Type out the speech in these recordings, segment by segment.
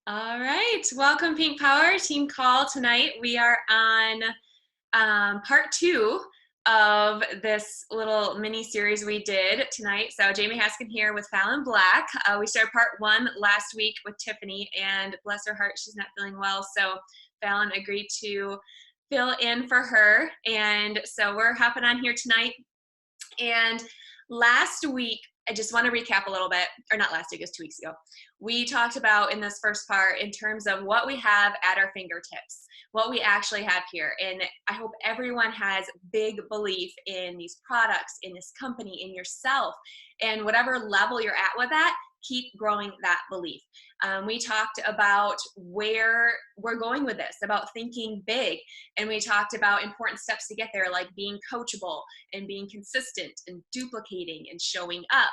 All right, welcome Pink Power Team Call. Tonight we are on part two of this little mini series we did tonight. So Jamie Haskin here with Phallin Black. We started part one last week with Tiffany, and bless her heart, she's not feeling well. So Phallin agreed to fill in for her, and so we're hopping on here tonight. And last week, I just want to recap a little bit, or not last week, it was 2 weeks ago. We talked about in this first part in terms of what we have at our fingertips, what we actually have here. And I hope everyone has big belief in these products, in this company, in yourself, and whatever level you're at with that, keep growing that belief. We talked about where we're going with this, about thinking big, and we talked about important steps to get there, like being coachable and being consistent and duplicating and showing up.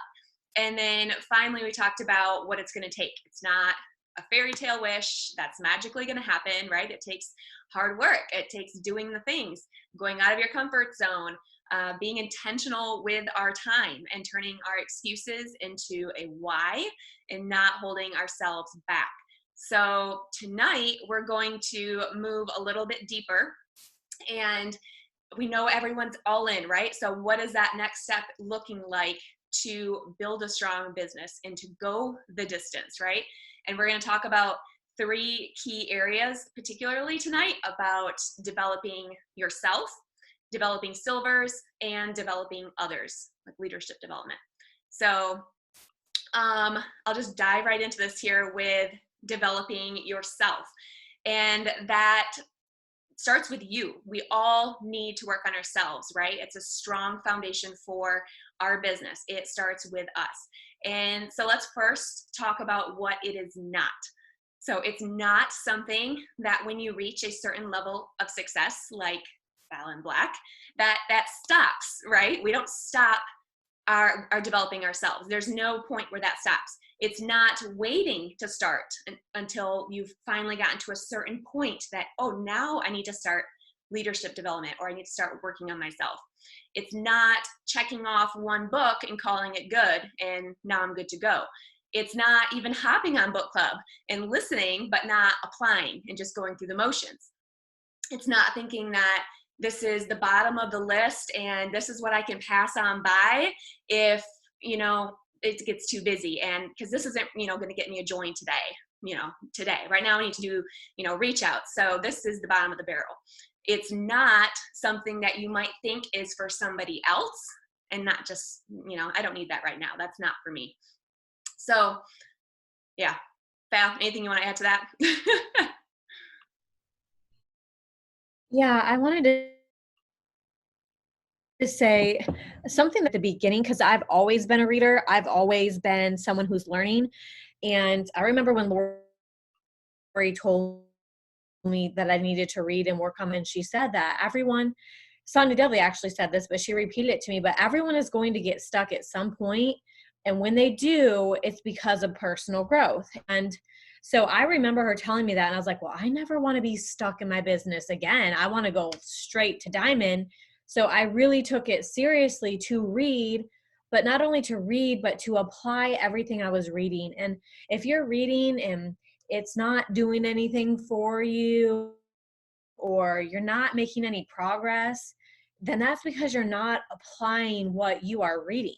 And then finally, we talked about what it's going to take. It's not a fairy tale wish that's magically going to happen, right? It takes hard work. It takes doing the things, going out of your comfort zone, being intentional with our time and turning our excuses into a why and not holding ourselves back. So tonight we're going to move a little bit deeper, and we know everyone's all in, right? So what is that next step looking like to build a strong business and to go the distance, right? And we're going to talk about 3 key areas, particularly tonight, about developing yourself, developing silvers, and developing others, like leadership development. So I'll just dive right into this here with developing yourself. And that starts with you. We all need to work on ourselves, right? It's a strong foundation for our business. It starts with us. And so let's first talk about what it is not. So it's not something that when you reach a certain level of success, like Phallin Black, that stops, right? We don't stop our developing ourselves. There's no point where that stops. It's not waiting to start until you've finally gotten to a certain point that, oh, now I need to start leadership development, or I need to start working on myself. It's not checking off one book and calling it good and now I'm good to go. It's not even hopping on book club and listening but not applying and just going through the motions. It's not thinking that this is the bottom of the list and this is what I can pass on by if, it gets too busy, and because this isn't, going to get me a join today. Right now I need to do, reach out. So this is the bottom of the barrel. It's not something that you might think is for somebody else and not just, I don't need that right now. That's not for me. So yeah. Val, anything you want to add to that? Yeah, I wanted to say something at the beginning, because I've always been a reader. I've always been someone who's learning. And I remember when Lori told me that I needed to read and work on, and she said that everyone, Sonia Devley actually said this, but she repeated it to me, but everyone is going to get stuck at some point. And when they do, it's because of personal growth. And so I remember her telling me that, and I was like, well, I never want to be stuck in my business again. I want to go straight to diamond. So I really took it seriously to read, but not only to read, but to apply everything I was reading. And if you're reading and it's not doing anything for you, or you're not making any progress, then that's because you're not applying what you are reading.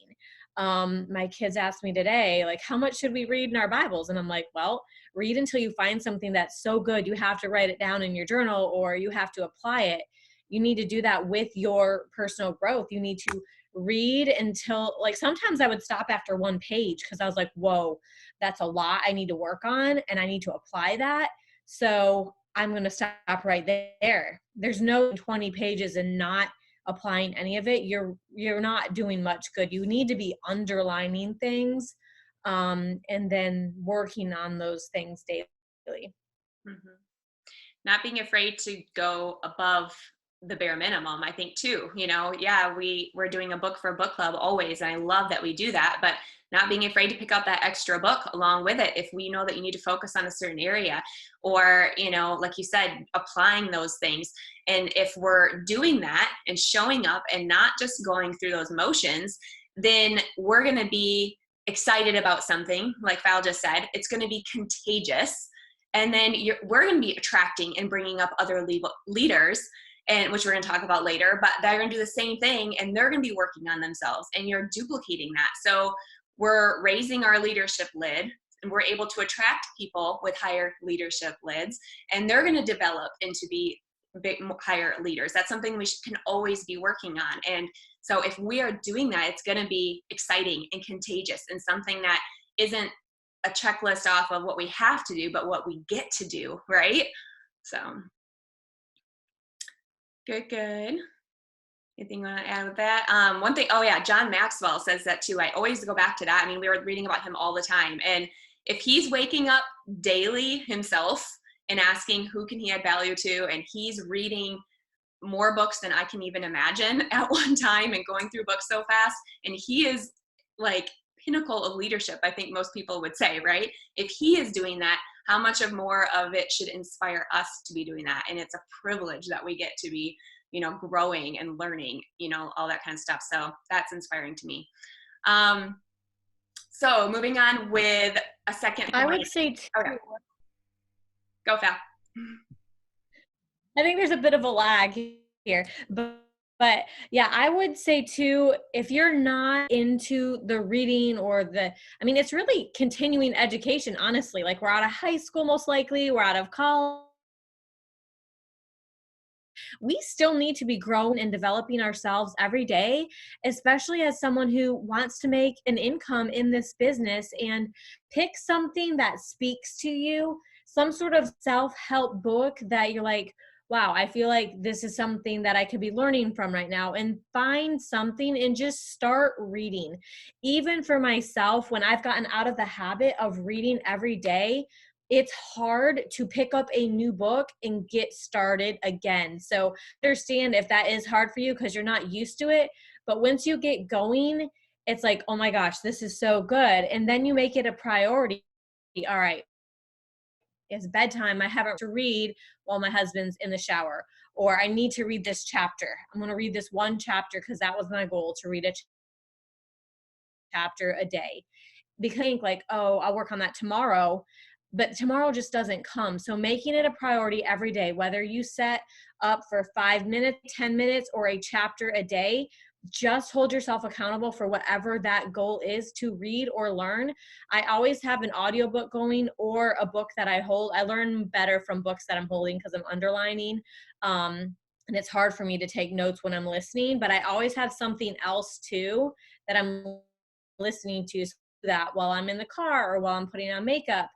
My kids asked me today, like, how much should we read in our Bibles? And I'm like, well, read until you find something that's so good you have to write it down in your journal, or you have to apply it. You need to do that with your personal growth. You need to read until, like, sometimes I would stop after 1 page because I was like, whoa, that's a lot I need to work on and I need to apply that. So I'm going to stop right there. There's no 20 pages and not applying any of it. You're not doing much good. You need to be underlining things, and then working on those things daily. Mm-hmm. Not being afraid to go above the bare minimum, I think too. Yeah, we're doing a book for a book club always, and I love that we do that, but not being afraid to pick up that extra book along with it if we know that you need to focus on a certain area, or like you said, applying those things. And if we're doing that and showing up and not just going through those motions, then we're going to be excited about something. Like Val just said, it's going to be contagious. And then we're going to be attracting and bringing up other leaders, and which we're going to talk about later, but they're going to do the same thing, and they're going to be working on themselves, and you're duplicating that. So we're raising our leadership lid, and we're able to attract people with higher leadership lids, and they're going to develop into be big, higher leaders. That's something we can always be working on. And so if we are doing that, it's going to be exciting and contagious, and something that isn't a checklist off of what we have to do, but what we get to do, right? So good. Anything you want to add with that? One thing, oh yeah, John Maxwell says that too. I always go back to that. I mean, we were reading about him all the time. And if he's waking up daily himself and asking who can he add value to, and he's reading more books than I can even imagine at one time and going through books so fast, and he is like pinnacle of leadership, I think most people would say, right? If he is doing that, how much of more of it should inspire us to be doing that? And it's a privilege that we get to be, growing and learning, all that kind of stuff. So that's inspiring to me. So moving on with a second point. I would say too, okay. Go, Phal. I think there's a bit of a lag here, but yeah, I would say too, if you're not into the reading or it's really continuing education, honestly. Like, we're out of high school, most likely, we're out of college. We still need to be growing and developing ourselves every day, especially as someone who wants to make an income in this business. And pick something that speaks to you, some sort of self-help book that you're like, wow, I feel like this is something that I could be learning from right now, and find something and just start reading. Even for myself, when I've gotten out of the habit of reading every day, it's hard to pick up a new book and get started again. So understand if that is hard for you because you're not used to it. But once you get going, it's like, oh my gosh, this is so good. And then you make it a priority. All right, it's bedtime. I haven't to read while my husband's in the shower, or I need to read this chapter. I'm going to read this one chapter because that was my goal, to read a chapter a day. Because I think like, oh, I'll work on that tomorrow, but tomorrow just doesn't come. So making it a priority every day, whether you set up for 5 minutes, 10 minutes, or a chapter a day, just hold yourself accountable for whatever that goal is to read or learn. I always have an audiobook going or a book that I hold. I learn better from books that I'm holding because I'm underlining. And it's hard for me to take notes when I'm listening, but I always have something else too that I'm listening to, that while I'm in the car or while I'm putting on makeup.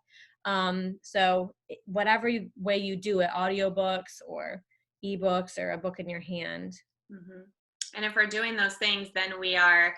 So whatever way you do it, audiobooks or ebooks or a book in your hand. Mm-hmm. And if we're doing those things, then we are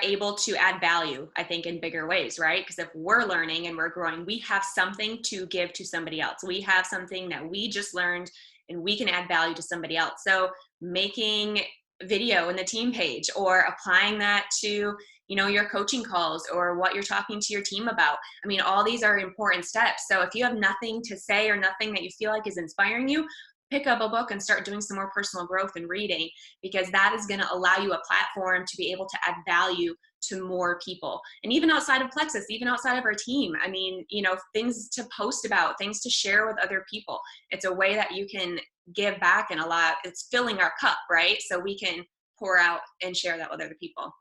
able to add value, I think, in bigger ways, right? Because if we're learning and we're growing, we have something to give to somebody else. We have something that we just learned and we can add value to somebody else. So making video in the team page, or applying that to, your coaching calls or what you're talking to your team about. I mean, all these are important steps. So if you have nothing to say or nothing that you feel like is inspiring you, pick up a book and start doing some more personal growth and reading, because that is going to allow you a platform to be able to add value to more people. And even outside of Plexus, even outside of our team, I mean, things to post about, things to share with other people. It's a way that you can give back, and it's filling our cup, right? So we can pour out and share that with other people.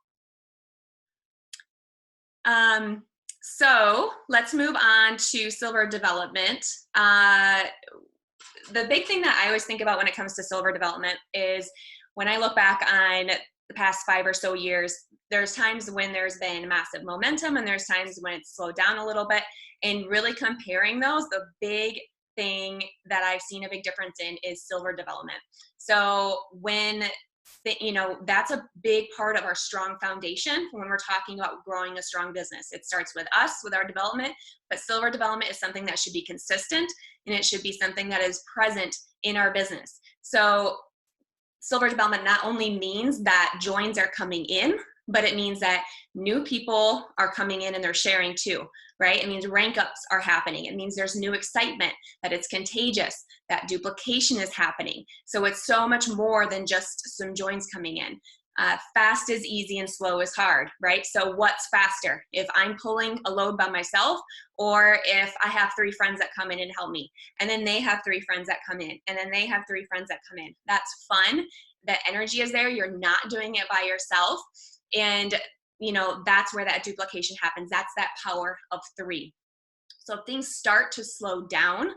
So let's move on to silver development. The big thing that I always think about when it comes to silver development is, when I look back on the past 5 or so years, there's times when there's been massive momentum and there's times when it's slowed down a little bit. And really comparing those, the big thing that I've seen a big difference in is silver development. So that's a big part of our strong foundation when we're talking about growing a strong business. It starts with us, with our development, but silver development is something that should be consistent, and it should be something that is present in our business. So silver development not only means that joins are coming in, but it means that new people are coming in and they're sharing too, right? It means rank ups are happening. It means there's new excitement, that it's contagious, that duplication is happening. So it's so much more than just some joins coming in. Fast is easy and slow is hard, right? So what's faster? If I'm pulling a load by myself, or if I have 3 friends that come in and help me, and then they have 3 friends that come in, and then they have 3 friends that come in. That's fun. The energy is there. You're not doing it by yourself. And, that's where that duplication happens. That's that power of 3. So if things start to slow down,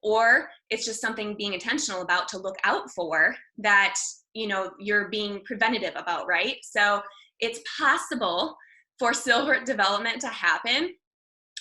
or it's just something being intentional about to look out for that, you're being preventative about, right? So it's possible for silver development to happen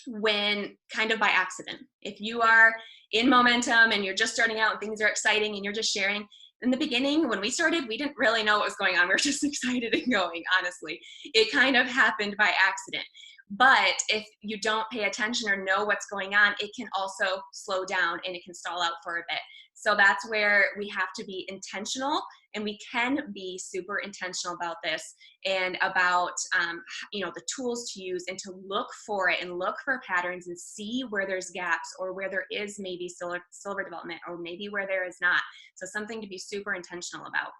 when kind of by accident. If you are in momentum and you're just starting out and things are exciting and you're just sharing, in the beginning, when we started, we didn't really know what was going on. We were just excited and going, honestly. It kind of happened by accident. But if you don't pay attention or know what's going on, it can also slow down and it can stall out for a bit. So that's where we have to be intentional, and we can be super intentional about this and about, the tools to use and to look for it and look for patterns and see where there's gaps or where there is maybe silver development or maybe where there is not. So something to be super intentional about.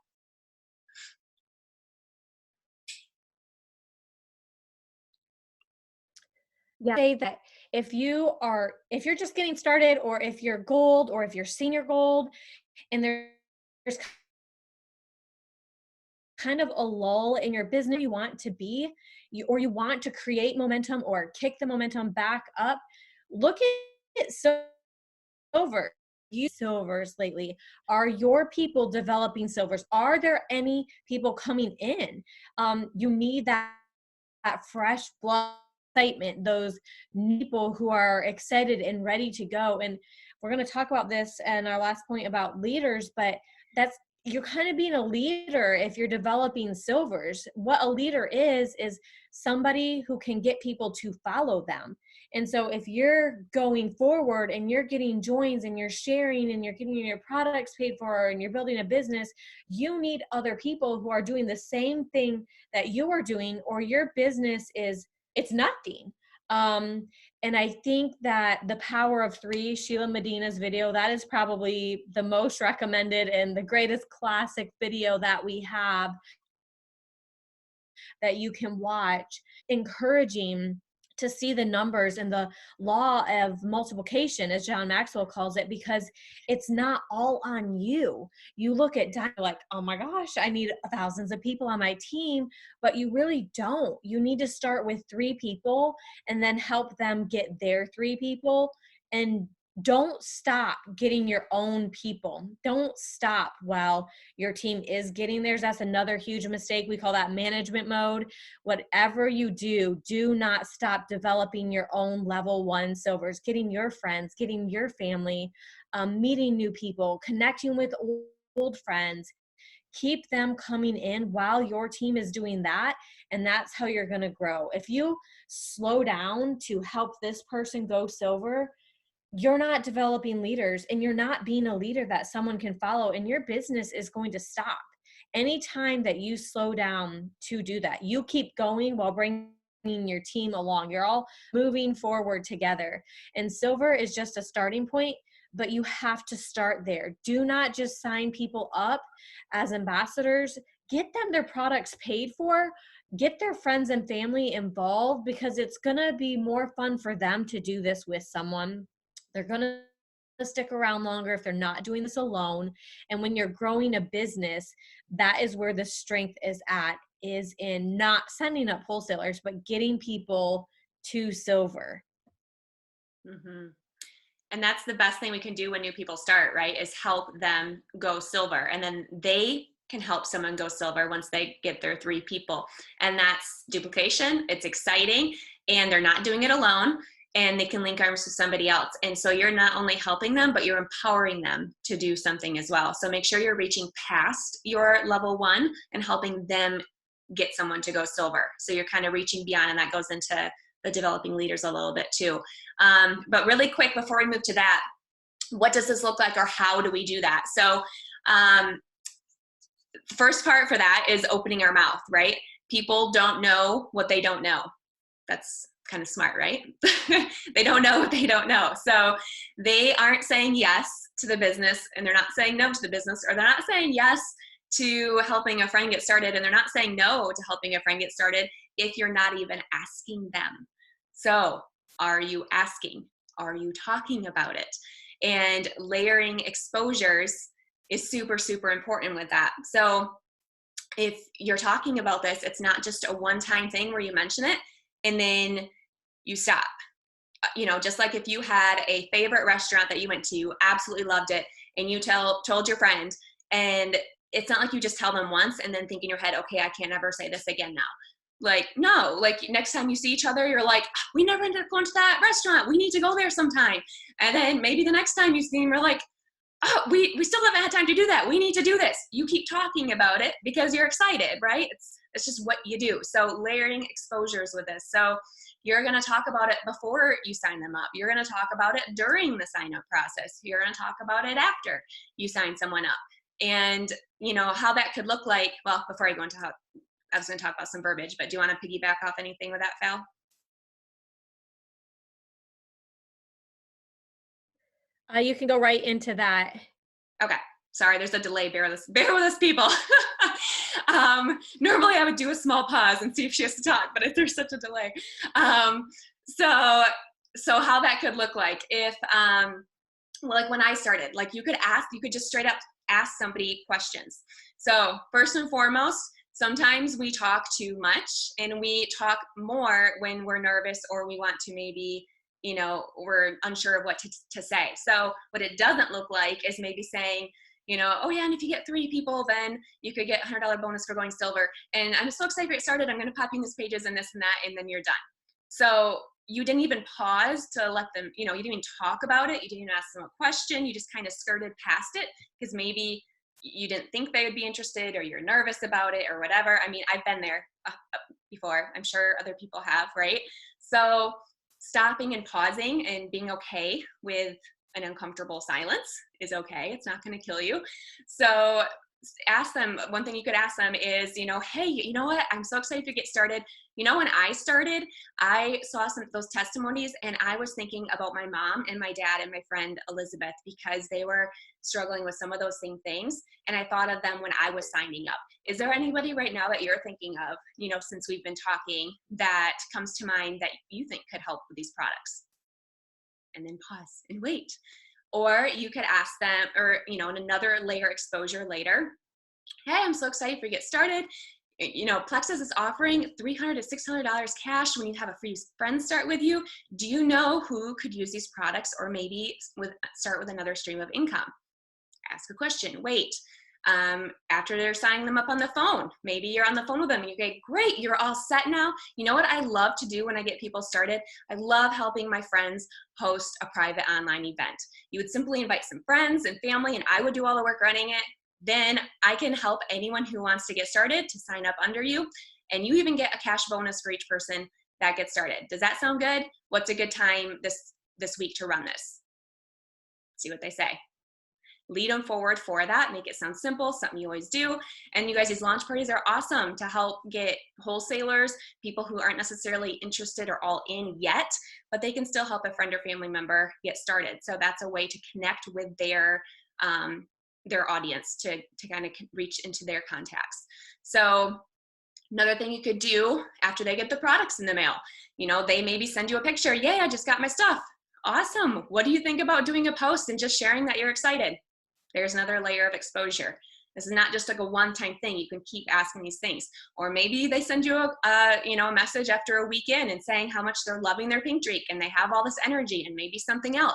Yeah. Say that if you're just getting started, or if you're gold, or if you're senior gold, and there's kind of a lull in your business you want to be, or you want to create momentum or kick the momentum back up, look at silver. You silvers lately. Are your people developing silvers? Are there any people coming in? You need that fresh blood, excitement, those people who are excited and ready to go. And we're going to talk about this in our last point about leaders, but you're kind of being a leader if you're developing silvers. What a leader is somebody who can get people to follow them. And so if you're going forward and you're getting joins and you're sharing and you're getting your products paid for and you're building a business, you need other people who are doing the same thing that you are doing, or your business it's nothing. And I think that the power of 3, Sheila Medina's video, that is probably the most recommended and the greatest classic video that we have that you can watch, encouraging to see the numbers and the law of multiplication, as John Maxwell calls it, because it's not all on you. You look at like, oh my gosh, I need thousands of people on my team, but you really don't. You need to start with 3 people and then help them get their 3 people, and don't stop getting your own people. Don't stop while your team is getting theirs. That's another huge mistake. We call that management mode. Whatever you do, do not stop developing your own level 1 silvers, getting your friends, getting your family, meeting new people, connecting with old friends. Keep them coming in while your team is doing that, and that's how you're going to grow. If you slow down to help this person go silver, you're not developing leaders, and you're not being a leader that someone can follow, and your business is going to stop. Anytime that you slow down to do that, you keep going while bringing your team along. You're all moving forward together. And silver is just a starting point, but you have to start there. Do not just sign people up as ambassadors. Get them their products paid for. Get their friends and family involved, because it's going to be more fun for them to do this with someone. They're going to stick around longer if they're not doing this alone. And when you're growing a business, that is where the strength is in not sending up wholesalers, but getting people to silver. Mm-hmm. And that's the best thing we can do when new people start, right? Is help them go silver. And then they can help someone go silver once they get their 3 people. And that's duplication. It's exciting. And they're not doing it alone. And they can link arms with somebody else. And so you're not only helping them, but you're empowering them to do something as well. So make sure you're reaching past your level 1 and helping them get someone to go silver. So you're kind of reaching beyond, and that goes into the developing leaders a little bit too. But really quick, before we move to that, what does this look like, or how do we do that? So first part for that is opening our mouth, right? People don't know what they don't know. That's kind of smart, right? They don't know what they don't know. So they aren't saying yes to the business, and they're not saying no to the business, or they're not saying yes to helping a friend get started, and they're not saying no to helping a friend get started if you're not even asking them. So are you asking? Are you talking about it? And layering exposures is super, super important with that. So if you're talking about this, it's not just a one-time thing where you mention it and then you stop. You know, just like if you had a favorite restaurant that you went to, you absolutely loved it, and you told your friend, and it's not like you just tell them once and then think in your head, okay, I can't ever say this again now. Like, no, like next time you see each other, you're like, we never ended up going to that restaurant. We need to go there sometime. And then maybe the next time you see them, you're like, oh, we still haven't had time to do that. We need to do this. You keep talking about it because you're excited, right? It's just what you do. So layering exposures with this. So you're going to talk about it before you sign them up. You're going to talk about it during the sign up process. You're going to talk about it after you sign someone up. And you know how that could look like. Well, before I go into how, I was going to talk about some verbiage, but do you want to piggyback off anything with that, Phil? You can go right into that. Okay. Sorry, there's a delay. Bear with us, people. Normally, I would do a small pause and see if she has to talk, but if there's such a delay, so how that could look like if, like when I started, like you could just straight up ask somebody questions. So first and foremost, sometimes we talk too much, and we talk more when we're nervous or we want to maybe, you know, we're unsure of what to say. So what it doesn't look like is maybe saying, you know, oh yeah, and if you get 3 people, then you could get $100 bonus for going silver. And I'm so excited to get started. I'm going to pop you in these pages and this and that, and then you're done. So you didn't even pause to let them, you know, you didn't even talk about it. You didn't even ask them a question. You just kind of skirted past it because maybe you didn't think they would be interested, or you're nervous about it, or whatever. I mean, I've been there before. I'm sure other people have, right? So stopping and pausing and being okay with an uncomfortable silence is okay. It's not going to kill you. So ask them, one thing you could ask them is, you know, hey, you know what? I'm so excited to get started. You know, when I started, I saw some of those testimonies, and I was thinking about my mom and my dad and my friend Elizabeth, because they were struggling with some of those same things. And I thought of them when I was signing up. Is there anybody right now that you're thinking of, you know, since we've been talking, that comes to mind that you think could help with these products? And then pause and wait. Or you could ask them, or, you know, in another layer exposure later, hey, I'm so excited for you to get started. You know, Plexus is offering $300 to $600 cash when you have a free friend start with you. Do you know who could use these products, or maybe start with another stream of income? Ask a question, wait. After they're signing them up on the phone, maybe you're on the phone with them and you go, great, you're all set now. You know what I love to do when I get people started? I love helping my friends host a private online event. You would simply invite some friends and family, and I would do all the work running it. Then I can help anyone who wants to get started to sign up under you. And you even get a cash bonus for each person that gets started. Does that sound good? What's a good time this week to run this? See what they say. Lead them forward for that. Make it sound simple, something you always do. And you guys, these launch parties are awesome to help get wholesalers, people who aren't necessarily interested or all in yet, but they can still help a friend or family member get started. So that's a way to connect with their audience, to kind of reach into their contacts. So another thing you could do after they get the products in the mail, you know, they maybe send you a picture. Yay, I just got my stuff. Awesome. What do you think about doing a post and just sharing that you're excited? There's another layer of exposure. This is not just like a one-time thing. You can keep asking these things. Or maybe they send you a message after a weekend and saying how much they're loving their pink streak and they have all this energy, and maybe something else.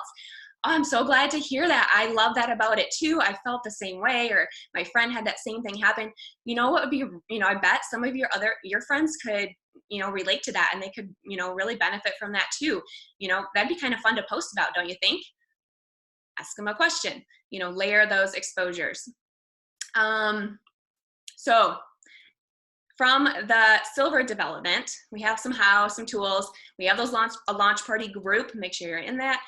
Oh, I'm so glad to hear that. I love that about it too. I felt the same way, or my friend had that same thing happen. You know what would be, you know, I bet some of your friends could, you know, relate to that, and they could, you know, really benefit from that too. You know, that'd be kind of fun to post about, don't you think? Ask them a question, you know, layer those exposures. So from the silver development, we have some tools. We have a launch party group. Make sure you're in that.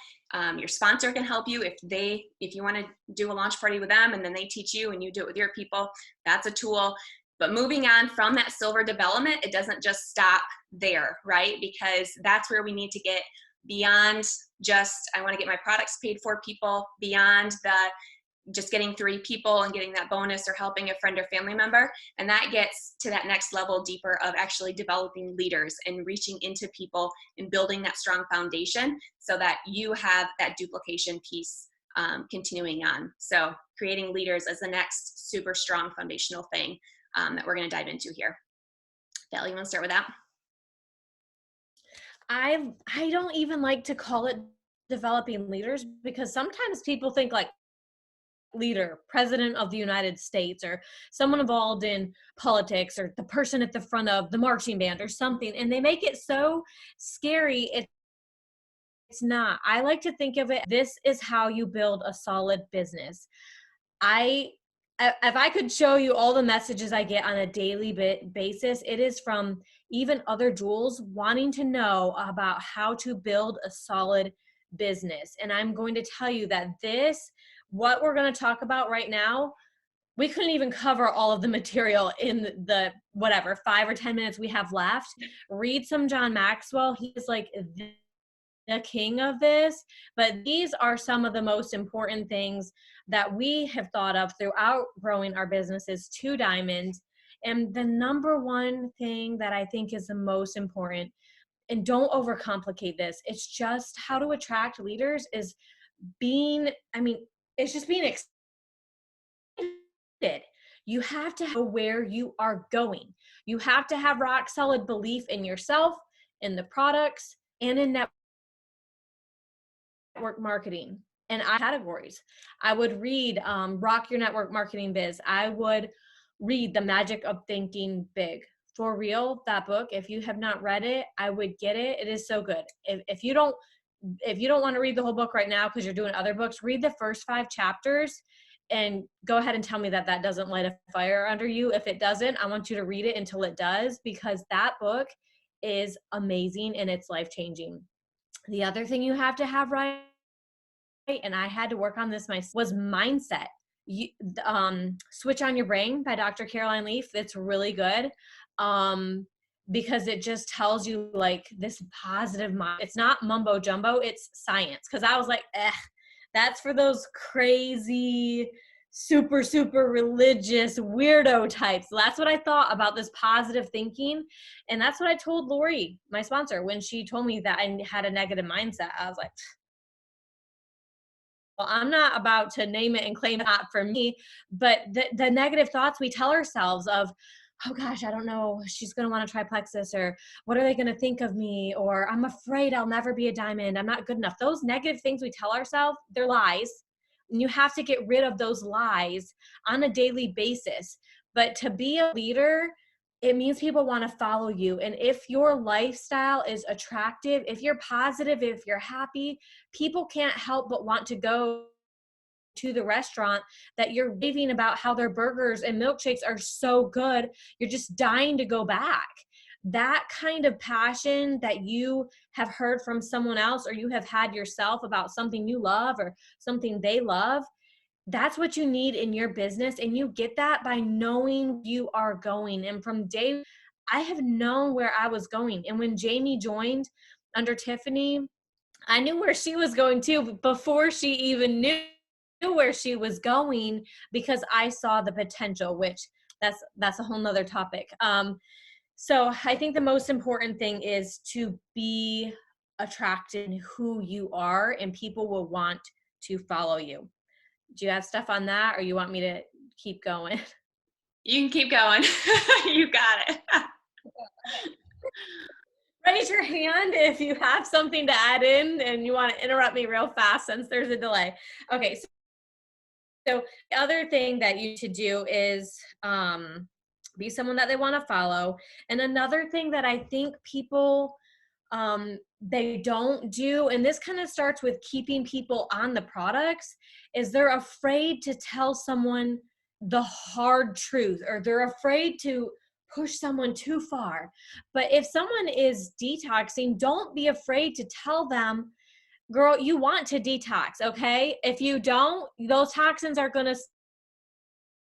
Your sponsor can help you if you want to do a launch party with them, and then they teach you and you do it with your people. That's a tool. But moving on from that silver development, it doesn't just stop there, right? Because that's where we need to get beyond just, I want to get my products paid for people, beyond just getting 3 people and getting that bonus or helping a friend or family member. And that gets to that next level deeper of actually developing leaders and reaching into people and building that strong foundation so that you have that duplication piece continuing on. So creating leaders as the next super strong foundational thing that we're going to dive into here. Phallin, you want to start with that? I don't even like to call it developing leaders, because sometimes people think like leader, president of the United States, or someone involved in politics, or the person at the front of the marching band or something, and they make it so scary. It's not. I like to think of it, this is how you build a solid business. I if I could show you all the messages I get on a daily basis, it is from even other jewels wanting to know about how to build a solid business. And I'm going to tell you that what we're going to talk about right now, we couldn't even cover all of the material in the whatever 5 or 10 minutes we have left. Read some John Maxwell. He's like the king of this, but these are some of the most important things that we have thought of throughout growing our businesses to Diamond. And the number one thing that I think is the most important, and don't overcomplicate this, it's just how to attract leaders, is it's just being excited. You have to know where you are going. You have to have rock solid belief in yourself, in the products, and in network marketing. And categories. I would read Rock Your Network Marketing Biz. I would read The Magic of Thinking Big. For real, that book, if you have not read it, I would get it. It is so good. If you don't want to read the whole book right now because you're doing other books, read the first 5 chapters and go ahead and tell me that doesn't light a fire under you. If it doesn't, I want you to read it until it does, because that book is amazing and it's life-changing. The other thing you have to have right, and I had to work on this myself, was mindset. Switch on Your Brain by Dr. Caroline Leaf. It's really good because it just tells you like this positive mind. It's not mumbo jumbo, it's science. Because I was like, that's for those crazy, super, super religious weirdo types. That's what I thought about this positive thinking. And that's what I told Lori, my sponsor, when she told me that I had a negative mindset. I was like, well, I'm not about to name it and claim it not for me, but the negative thoughts we tell ourselves of, oh gosh, I don't know, she's going to want to try plexus, or what are they going to think of me? Or I'm afraid I'll never be a diamond. I'm not good enough. Those negative things we tell ourselves, they're lies. And you have to get rid of those lies on a daily basis. But to be a leader, it means people want to follow you. And if your lifestyle is attractive, if you're positive, if you're happy, people can't help but want to go to the restaurant that you're raving about how their burgers and milkshakes are so good. You're just dying to go back. That kind of passion that you have heard from someone else, or you have had yourself about something you love or something they love, that's what you need in your business. And you get that by knowing you are going. And from day, I have known where I was going. And when Jamie joined under Tiffany, I knew where she was going too, before she even knew where she was going, because I saw the potential, which that's a whole nother topic. So I think the most important thing is to be attracted in who you are, and people will want to follow you. Do you have stuff on that, or you want me to keep going? You can keep going. You got it. Raise your hand if you have something to add in and you want to interrupt me real fast, since there's a delay. Okay, so the other thing that you should do is be someone that they want to follow. And another thing that I think people they don't do, and this kind of starts with keeping people on the products, is they're afraid to tell someone the hard truth, or they're afraid to push someone too far. But if someone is detoxing, don't be afraid to tell them, girl, you want to detox, okay? If you don't, those toxins are going to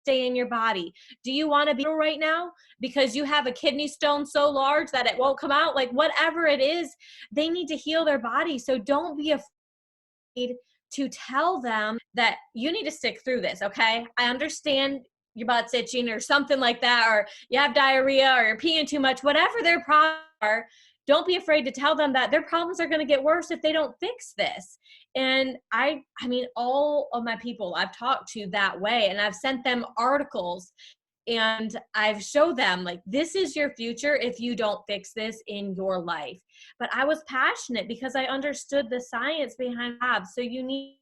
stay in your body. Do you want to be right now because you have a kidney stone so large that it won't come out? Like whatever it is, they need to heal their body. So don't be afraid to tell them that you need to stick through this, okay? I understand your butt's itching or something like that, or you have diarrhea or you're peeing too much, whatever their problems are, don't be afraid to tell them that their problems are going to get worse if they don't fix this. And I mean, all of my people I've talked to that way, and I've sent them articles and I've showed them like, this is your future if you don't fix this in your life. But I was passionate because I understood the science behind abs. So you need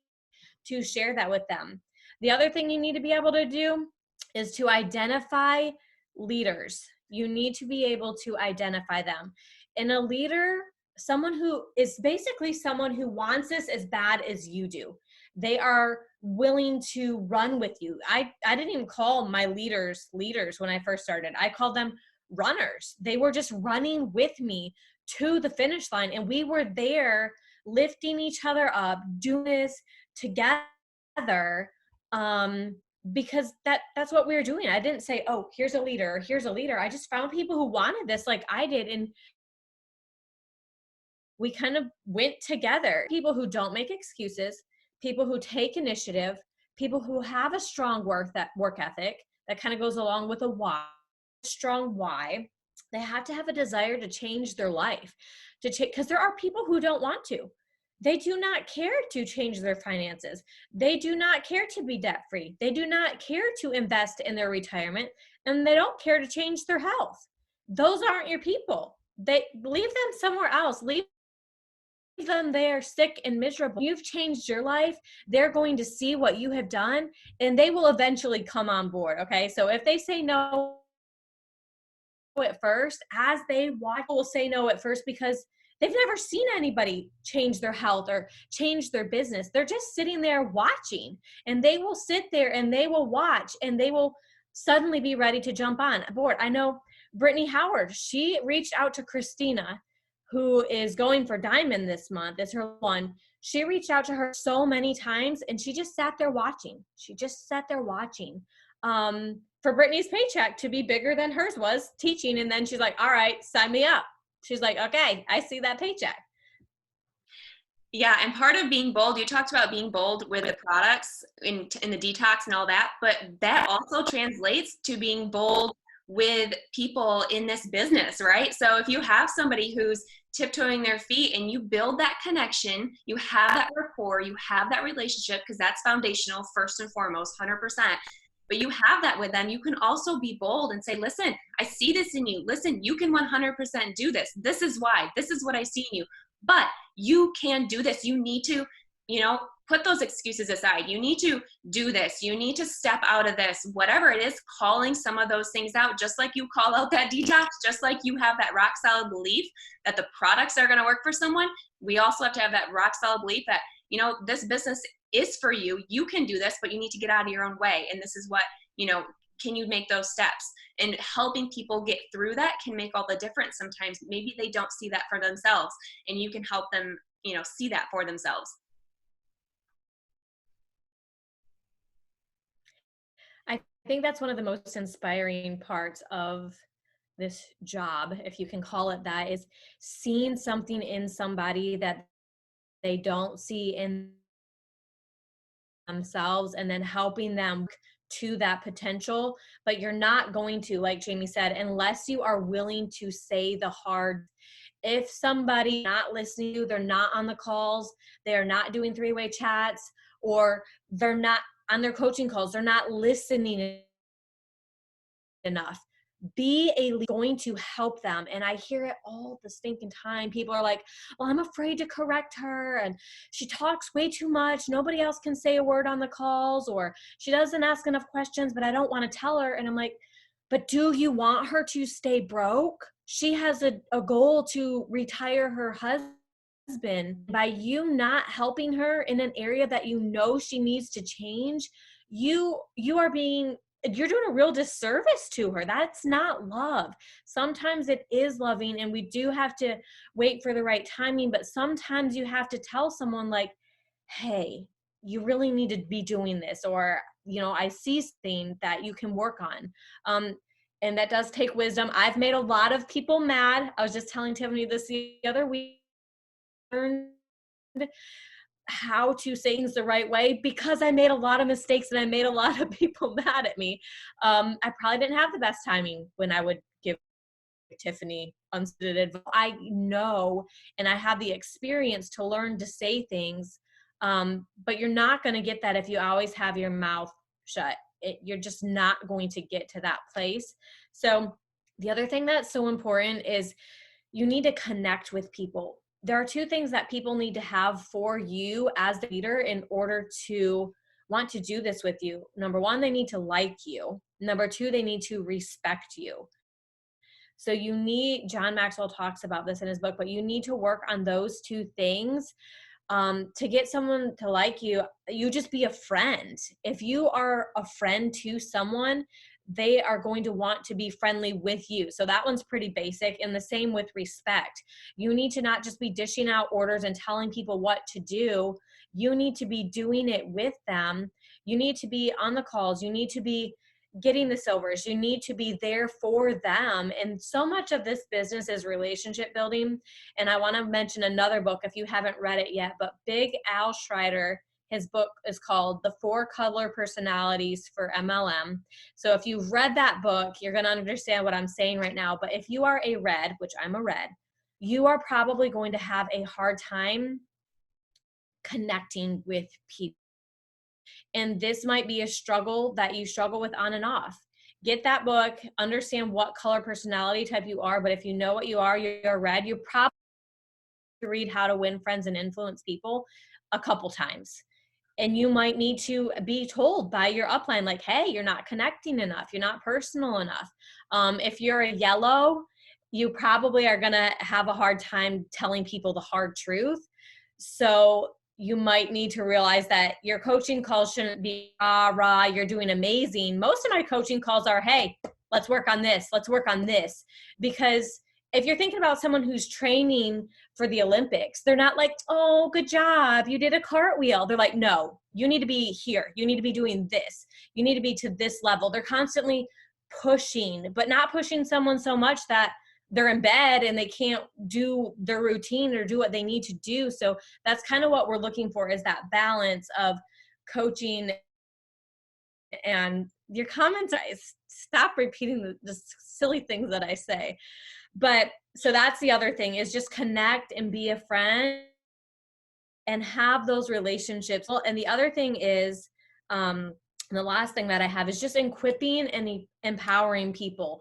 to share that with them. The other thing you need to be able to do is to identify leaders. You need to be able to identify them. And a leader, someone who is basically someone who wants this as bad as you do. They are willing to run with you. I didn't even call my leaders when I first started. I called them runners. They were just running with me to the finish line, and we were there lifting each other up, doing this together, because that's what we were doing. I didn't say, oh, here's a leader, here's a leader. I just found people who wanted this like I did, and we kind of went together. People who don't make excuses, people who take initiative, people who have a strong work ethic that kind of goes along with a why, strong why. They have to have a desire to change their life, to change, because there are people who don't want to. They do not care to change their finances. They do not care to be debt free. They do not care to invest in their retirement, and they don't care to change their health. Those aren't your people. They leave them somewhere else. Leave them there sick and miserable. You've changed your life. They're going to see what you have done, and they will eventually come on board. Okay. So if they say no at first, as they watch, will say no at first because they've never seen anybody change their health or change their business. They're just sitting there watching, and they will sit there and they will watch, and they will suddenly be ready to jump on board. I know Brittany Howard, she reached out to Christina, who is going for Diamond this month. It's her one. She reached out to her so many times, and she just sat there watching. She just sat there watching. For Brittany's paycheck to be bigger than hers was teaching. And then she's like, all right, sign me up. She's like, okay, I see that paycheck. Yeah, and part of being bold, you talked about being bold with the products in the detox and all that, but that also translates to being bold with people in this business, right? So if you have somebody who's tiptoeing their feet and you build that connection, you have that rapport, you have that relationship, because that's foundational first and foremost, 100%. But you have that with them, you can also be bold and say, listen, I see this in you. Listen, you can 100% do this. This is why. This is what I see in you. But you can do this. You need to, put those excuses aside. You need to do this. You need to step out of this, whatever it is, calling some of those things out, just like you call out that detox, just like you have that rock solid belief that the products are going to work for someone. We also have to have that rock solid belief that, this business is for you. You can do this, but you need to get out of your own way. And this is what, can you make those steps? And helping people get through that can make all the difference. Sometimes maybe they don't see that for themselves, and you can help them, see that for themselves. I think that's one of the most inspiring parts of this job, if you can call it that, is seeing something in somebody that they don't see in themselves, and then helping them to that potential. But you're not going to, like Jamie said, unless you are willing to say the hard. If somebody not listening to you, they're not on the calls, they're not doing three-way chats, or they're not on their coaching calls, they're not listening enough, going to help them. And I hear it all the stinking time. People are like, well, I'm afraid to correct her, and she talks way too much, nobody else can say a word on the calls, or she doesn't ask enough questions, but I don't want to tell her. And I'm like, but do you want her to stay broke? She has a goal to retire her husband. By you not helping her in an area that she needs to change, you're doing a real disservice to her. That's not love. Sometimes it is loving, and we do have to wait for the right timing, but sometimes you have to tell someone like, hey, you really need to be doing this, or I see something that you can work on. And that does take wisdom. I've made a lot of people mad. I was just telling Tiffany this the other week. how to say things the right way because I made a lot of mistakes and I made a lot of people mad at me. I probably didn't have the best timing when I would give Tiffany unsolicited advice. I know and I have the experience to learn to say things, but you're not going to get that if you always have your mouth shut. You're just not going to get to that place. So the other thing that's so important is you need to connect with people. There are two things that people need to have for you as the leader in order to want to do this with you. Number one, they need to like you. Number two, they need to respect you. So you need, John Maxwell talks about this in his book, but you need to work on those two things to get someone to like you. You just be a friend. If you are a friend to someone, they are going to want to be friendly with you. So that one's pretty basic. And the same with respect. You need to not just be dishing out orders and telling people what to do. You need to be doing it with them. You need to be on the calls. You need to be getting the silvers. You need to be there for them. And so much of this business is relationship building. And I want to mention another book if you haven't read it yet, but Big Al Schreider, his book is called The Four Color Personalities for MLM. So if you've read that book, you're going to understand what I'm saying right now. But if you are a red, which I'm a red, you are probably going to have a hard time connecting with people. And this might be a struggle that you struggle with on and off. Get that book, understand what color personality type you are. But if you know what you are, you're red, you probably read How to Win Friends and Influence People a couple times. And you might need to be told by your upline, like, hey, you're not connecting enough. You're not personal enough. If you're a yellow, you probably are going to have a hard time telling people the hard truth. So you might need to realize that your coaching calls shouldn't be, rah, you're doing amazing. Most of my coaching calls are, hey, let's work on this. Let's work on this. Because if you're thinking about someone who's training for the Olympics, they're not like, oh, good job, you did a cartwheel. They're like, no, you need to be here. You need to be doing this. You need to be to this level. They're constantly pushing, but not pushing someone so much that they're in bed and they can't do their routine or do what they need to do. So that's kind of what we're looking for, is that balance of coaching. And your comments, stop repeating the silly things that I say. But so that's the other thing, is just connect and be a friend and have those relationships. And the other thing is, the last thing that I have is just equipping and empowering people.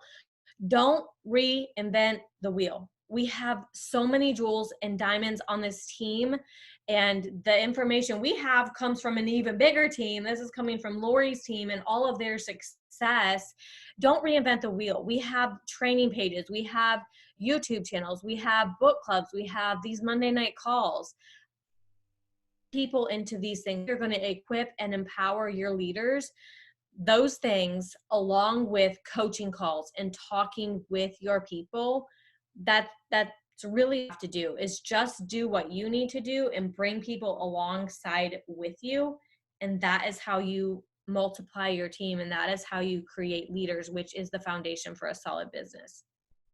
Don't reinvent the wheel. We have so many jewels and diamonds on this team, and the information we have comes from an even bigger team. This is coming from Lori's team and all of their success. Don't reinvent the wheel. We have training pages. We have YouTube channels. We have book clubs. We have these Monday night calls. People into these things. You're going to equip and empower your leaders. Those things, along with coaching calls and talking with your people, that's really have to do, is just do what you need to do and bring people alongside with you. And that is how you multiply your team, and that is how you create leaders, which is the foundation for a solid business.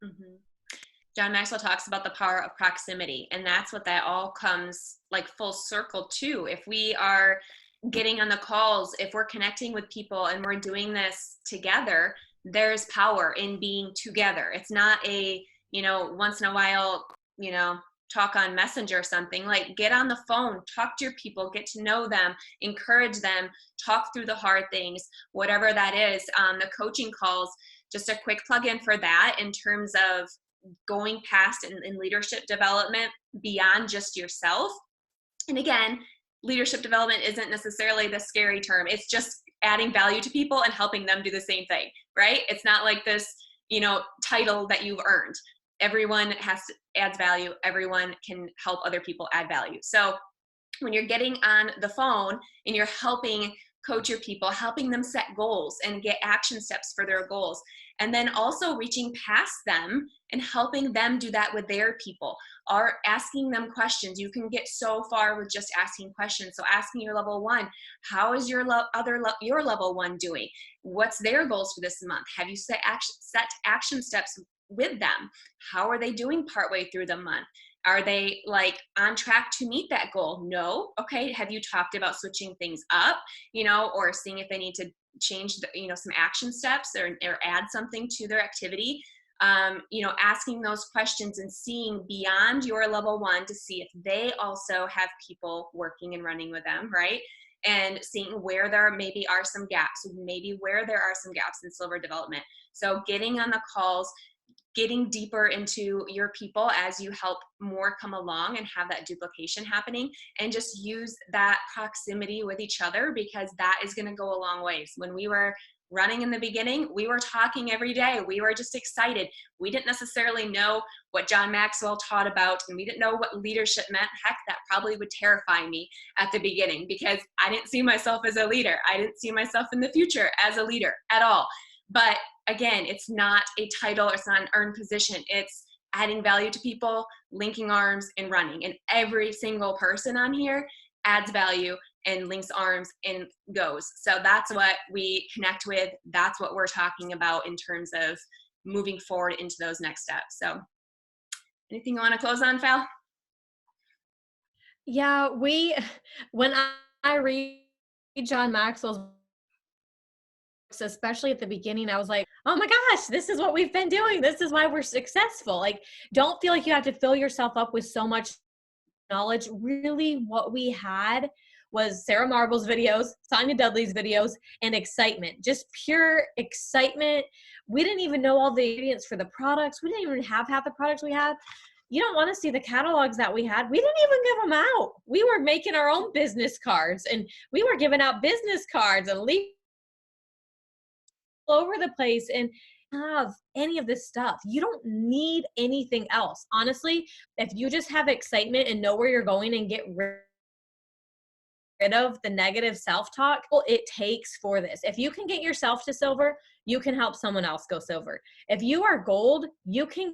Mm-hmm. John Maxwell talks about the power of proximity, and that's what that all comes like full circle to. If we are getting on the calls, if we're connecting with people and we're doing this together, there's power in being together. It's not a, once in a while, talk on Messenger or something. Like, get on the phone, talk to your people, get to know them, encourage them, talk through the hard things, whatever that is. The coaching calls, just a quick plug in for that in terms of going past in leadership development beyond just yourself. And again, leadership development isn't necessarily the scary term. It's just adding value to people and helping them do the same thing, right? It's not like this, title that you've earned. Everyone adds value. Everyone can help other people add value. So when you're getting on the phone and you're helping coach your people, helping them set goals and get action steps for their goals, and then also reaching past them and helping them do that with their people, or asking them questions. You can get so far with just asking questions. So asking your level one, how is your your level one doing? What's their goals for this month? Have you set action steps with them? How are they doing partway through the month? Are they like on track to meet that goal? No. Okay. Have you talked about switching things up, or seeing if they need to change some action steps, or add something to their activity? Asking those questions and seeing beyond your level one to see if they also have people working and running with them, right? And seeing where there maybe are some gaps, maybe where there are some gaps in silver development. So getting on the calls, getting deeper into your people as you help more come along and have that duplication happening, and just use that proximity with each other, because that is going to go a long ways. When we were running in the beginning, we were talking every day. We were just excited. We didn't necessarily know what John Maxwell taught about, and we didn't know what leadership meant. Heck, that probably would terrify me at the beginning, because I didn't see myself as a leader. I didn't see myself in the future as a leader at all. But again, it's not a title, it's not an earned position. It's adding value to people, linking arms, and running. And every single person on here adds value and links arms and goes. So that's what we connect with. That's what we're talking about in terms of moving forward into those next steps. So anything you want to close on, Phil? Yeah, when I read John Maxwell's books, especially at the beginning, I was like, oh my gosh, this is what we've been doing. This is why we're successful. Like, don't feel like you have to fill yourself up with so much knowledge. Really, what we had was Sarah Marble's videos, Sonia Dudley's videos, and excitement, just pure excitement. We didn't even know all the ingredients for the products. We didn't even have half the products we had. You don't want to see the catalogs that we had. We didn't even give them out. We were making our own business cards, and we were giving out business cards and leaflets all over the place, and have any of this stuff. You don't need anything else. Honestly, if you just have excitement and know where you're going and get rid of the negative self-talk, well, it takes for this. If you can get yourself to silver, you can help someone else go silver. If you are gold, you can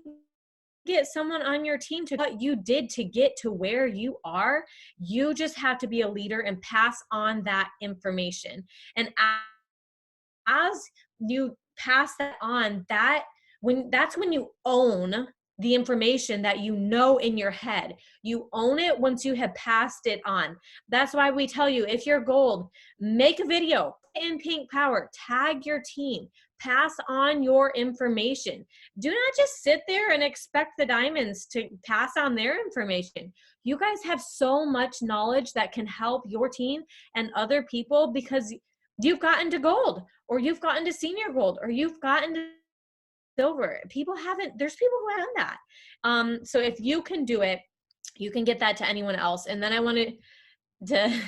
get someone on your team to what you did to get to where you are. You just have to be a leader and pass on that information. And as you pass that on, that's when you own the information that you know in your head. You own it once you have passed it on. That's why we tell you, if you're gold, make a video in Pink Power, tag your team, pass on your information. Do not just sit there and expect the diamonds to pass on their information. You guys have so much knowledge that can help your team and other people, because you've gotten to gold, or you've gotten to senior gold, or you've gotten to silver. There's people who have done that. So if you can do it, you can get that to anyone else. And then I wanted to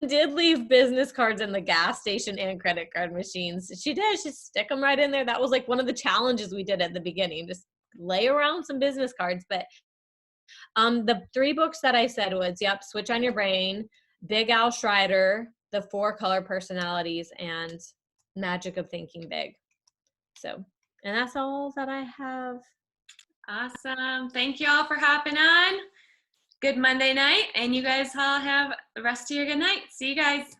did leave business cards in the gas station and credit card machines. She did. She stick them right in there. That was like one of the challenges we did at the beginning, just lay around some business cards. But the 3 books that I said was, Switch on Your Brain, Big Al Schreider, The 4 Color Personalities, and Magic of Thinking Big. So, and that's all that I have. Awesome. Thank you all for hopping on. Good Monday night, and you guys all have the rest of your good night. See you guys.